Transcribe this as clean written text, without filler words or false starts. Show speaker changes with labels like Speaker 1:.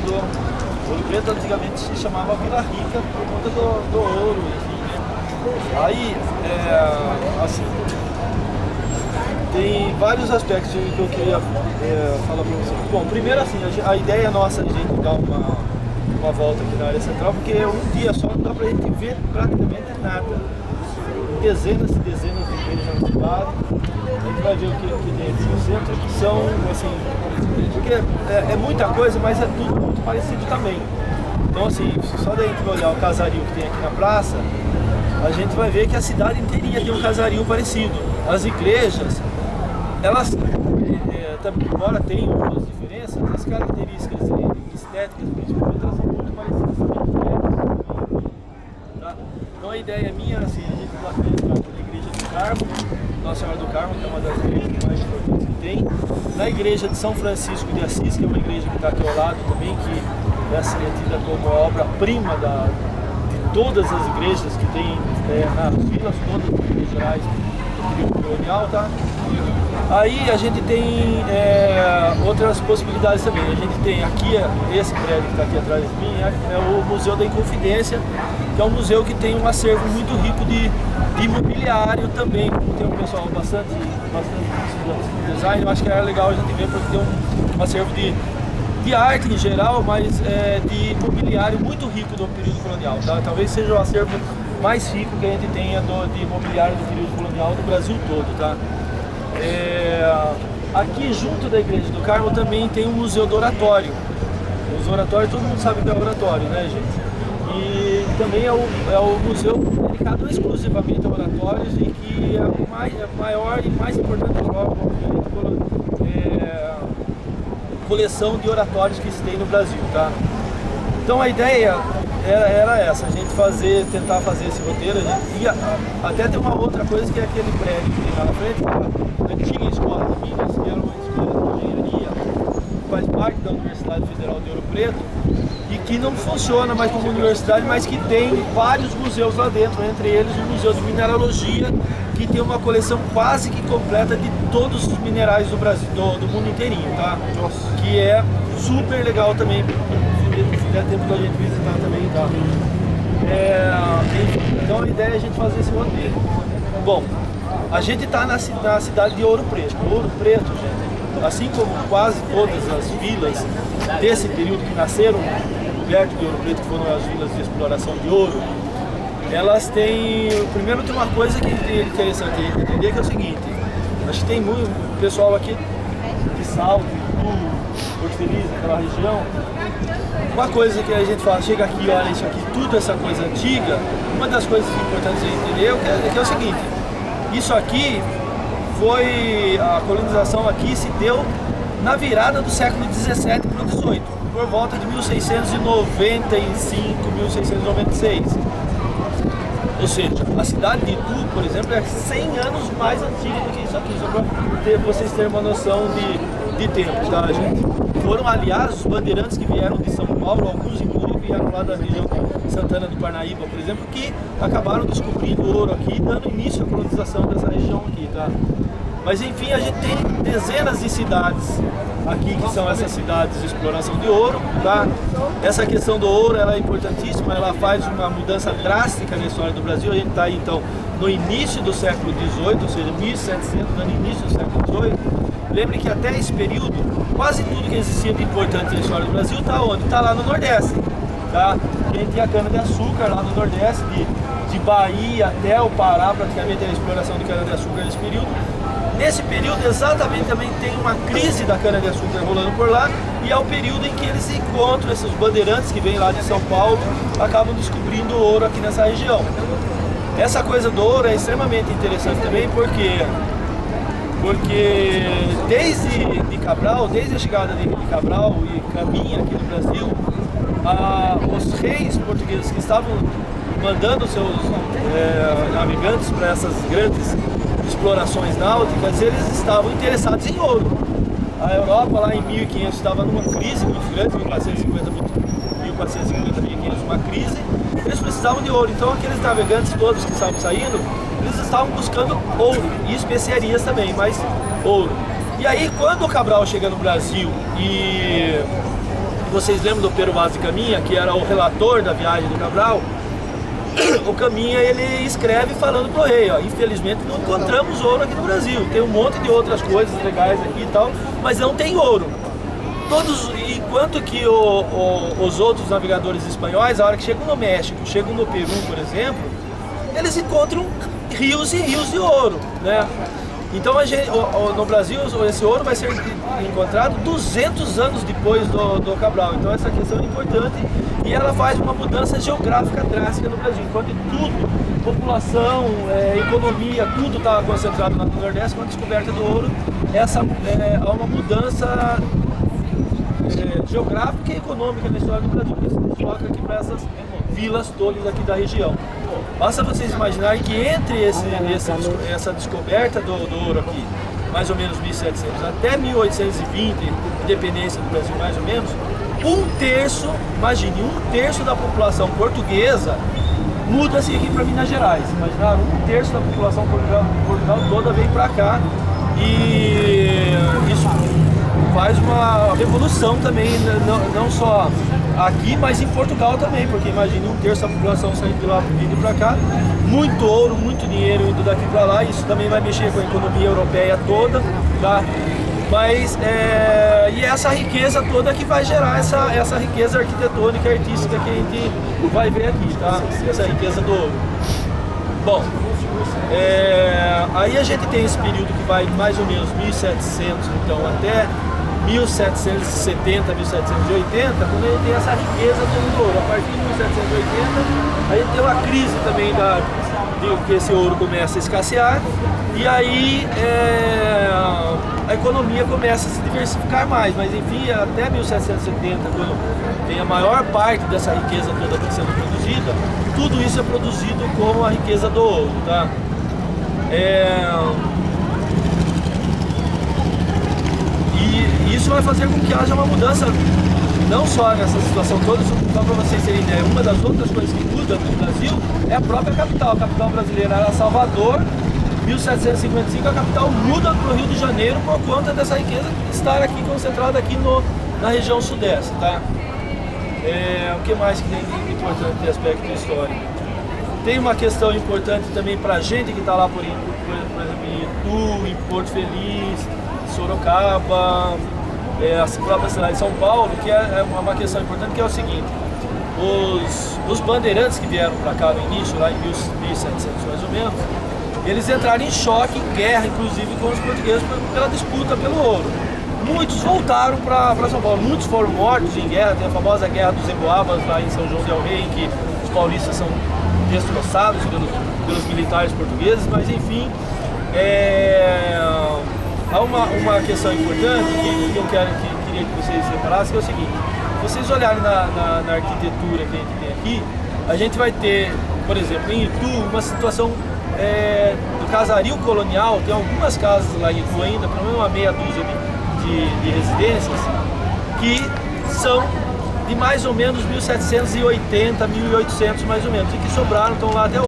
Speaker 1: do Ouro Preto antigamente se chamava Vila Rica por conta do ouro, enfim, né? Aí, assim, tem vários aspectos que eu queria falar para você. Bom, primeiro assim, a ideia nossa é a gente dar uma volta aqui na área central, porque um dia só não dá pra gente ver praticamente nada. Dezenas e dezenas de igrejas na cidade. A gente vai ver o que tem aqui no centro, que são, assim, porque é muita coisa, mas é tudo muito parecido também. Então, assim, só da gente olhar o casario que tem aqui na praça, a gente vai ver que a cidade inteirinha tem um casario parecido. As igrejas, elas, embora tenham suas diferenças, as características estéticas, principalmente, elas são muito parecidas também. Tá? Então a ideia minha, assim, a gente vai entrar na Igreja do Carmo, Nossa Senhora do Carmo, que é uma das igrejas mais importantes que tem, na Igreja de São Francisco de Assis, que é uma igreja que está aqui ao lado também, que essa é tida como a obra-prima de todas as igrejas que tem nas vilas todas das Minas Gerais do período colonial, tá? Aí a gente tem outras possibilidades também. A gente tem aqui, esse prédio que está aqui atrás de mim, é o Museu da Inconfidência, que é um museu que tem um acervo muito rico de imobiliário também. Tem um pessoal bastante design, eu acho que é legal a gente ver porque tem um acervo de arte em geral, mas de imobiliário muito rico do período colonial. Tá? Talvez seja o acervo mais rico que a gente tenha de imobiliário do período colonial do Brasil todo. Tá? Aqui junto da Igreja do Carmo também tem o Museu do Oratório. Os oratórios, todo mundo sabe que é oratório, né, gente? E também é o museu dedicado exclusivamente a oratórios e que é a maior e mais importante coleção de oratórios que se tem no Brasil, tá? Então a ideia era essa, a gente tentar fazer esse roteiro. Até tem uma outra coisa que é aquele prédio que tem lá na frente, que é a antiga escola de Minas, que era uma escola de engenharia, que faz parte da Universidade Federal de Ouro Preto, e que não funciona mais como universidade, mas que tem vários museus lá dentro, entre eles o Museu de Mineralogia, que tem uma coleção quase que completa de todos os minerais do Brasil, do mundo inteirinho, tá? Nossa. Que é super legal também, se der tempo da gente visitar também, tá? Então a ideia é a gente fazer esse roteiro. Bom, a gente está na cidade de Ouro Preto. Ouro Preto, gente, assim como quase todas as vilas desse período que nasceram perto de Ouro Preto, que foram as vilas de exploração de ouro, elas têm... Primeiro tem uma coisa que é interessante entender, que é o seguinte: acho que tem muito pessoal aqui de Salto, Porto Feliz, aquela região. Uma coisa que a gente fala, chega aqui, olha isso aqui, tudo essa coisa antiga, uma das coisas importantes de entender é que é o seguinte: isso aqui foi... a colonização aqui se deu na virada do século XVII para o XVIII, por volta de 1695, 1696. Ou seja, a cidade de Itu, por exemplo, é 100 anos mais antiga do que isso aqui, só para vocês terem uma noção de tempo, tá, gente? Foram, aliás, os bandeirantes que vieram de São Paulo, alguns inclusive vieram lá da região de Santana do Parnaíba, por exemplo, que acabaram descobrindo ouro aqui, dando início à colonização dessa região aqui, tá? Mas enfim, a gente tem dezenas de cidades aqui que são essas cidades de exploração de ouro, tá? Essa questão do ouro, ela é importantíssima, ela faz uma mudança drástica na história do Brasil. A gente está aí então no início do século XVIII, ou seja, 1700, no início do século XVIII. Lembre que até esse período, quase tudo que existia de importante na história do Brasil está onde? Está lá no Nordeste, tá? A gente tinha cana-de-açúcar lá no Nordeste, de Bahia até o Pará, praticamente a exploração de cana-de-açúcar nesse período. Nesse período exatamente também tem uma crise da cana-de-açúcar rolando por lá, e é o período em que eles se encontram, esses bandeirantes que vêm lá de São Paulo, acabam descobrindo ouro aqui nessa região. Essa coisa do ouro é extremamente interessante também, porque desde Cabral, desde a chegada de Cabral e Caminha aqui no Brasil, os reis portugueses que estavam mandando seus navegantes para essas grandes explorações náuticas, eles estavam interessados em ouro. A Europa lá em 1500 estava numa crise muito grande, 1450, 1500, uma crise, eles precisavam de ouro. Então aqueles navegantes todos que estavam saindo, eles estavam buscando ouro e especiarias também, mas ouro. E aí quando o Cabral chega no Brasil e vocês lembram do Pero Vaz de Caminha, que era o relator da viagem do Cabral? O Caminha, ele escreve falando pro rei, ó, infelizmente não encontramos ouro aqui no Brasil, tem um monte de outras coisas legais aqui e tal, mas não tem ouro. Enquanto que os outros navegadores espanhóis, a hora que chegam no México, chegam no Peru, por exemplo, eles encontram rios e rios de ouro, né? Então no Brasil esse ouro vai ser encontrado 200 anos depois do Cabral. Então essa questão é importante e ela faz uma mudança geográfica drástica no Brasil. Enquanto tudo, população, economia, tudo estava concentrado no Nordeste, com a descoberta do ouro, há uma mudança geográfica e econômica na história do Brasil, que se desloca aqui para essas vilas todas aqui da região. Basta vocês imaginarem que entre essa descoberta do ouro aqui, mais ou menos 1700, até 1820, independência do Brasil mais ou menos, imagine, um terço da população portuguesa muda-se aqui para Minas Gerais. Imaginaram, um terço da população Portugal toda veio para cá e isso faz uma revolução também, não só aqui, mas em Portugal também, porque imagine um terço da população saindo de lá vindo para cá, muito ouro, muito dinheiro indo daqui para lá, isso também vai mexer com a economia europeia toda, tá? Mas e essa riqueza toda que vai gerar essa riqueza arquitetônica e artística que a gente vai ver aqui, tá? Essa riqueza do ouro. Bom, aí a gente tem esse período que vai mais ou menos 1700, então até 1770, 1780, quando a gente tem essa riqueza do ouro. A partir de 1780, a gente tem uma crise também de que esse ouro começa a escassear e aí a economia começa a se diversificar mais, mas enfim, até 1770, quando tem a maior parte dessa riqueza toda aqui sendo produzida, tudo isso é produzido como a riqueza do ouro, tá? Isso vai fazer com que haja uma mudança, não só nessa situação toda, só para vocês terem ideia. Uma das outras coisas que muda no Brasil é a própria capital. A capital brasileira era Salvador, 1755 a capital muda para o Rio de Janeiro por conta dessa riqueza estar aqui concentrada aqui na região sudeste, tá? O que mais que tem de importante de aspecto histórico? Tem uma questão importante também para a gente que está lá, por exemplo, em Itu, em Porto Feliz, Sorocaba, a própria cidade de São Paulo, que é uma questão importante, que é o seguinte: os bandeirantes que vieram para cá no início, lá em 1700 mais ou menos, eles entraram em choque, em guerra, inclusive com os portugueses pela disputa pelo ouro. Muitos voltaram para São Paulo, muitos foram mortos em guerra. Tem a famosa Guerra dos Emboabas lá em São João del Rei, em que os paulistas são destroçados pelos militares portugueses, mas enfim, há uma questão importante que eu queria que vocês separassem, que é o seguinte: se vocês olharem na arquitetura que a gente tem aqui, a gente vai ter, por exemplo, em Itu, uma situação do casario colonial. Tem algumas casas lá em Itu ainda, pelo menos uma meia dúzia de residências, que são de mais ou menos 1780, 1800 mais ou menos, e que sobraram, estão lá até hoje.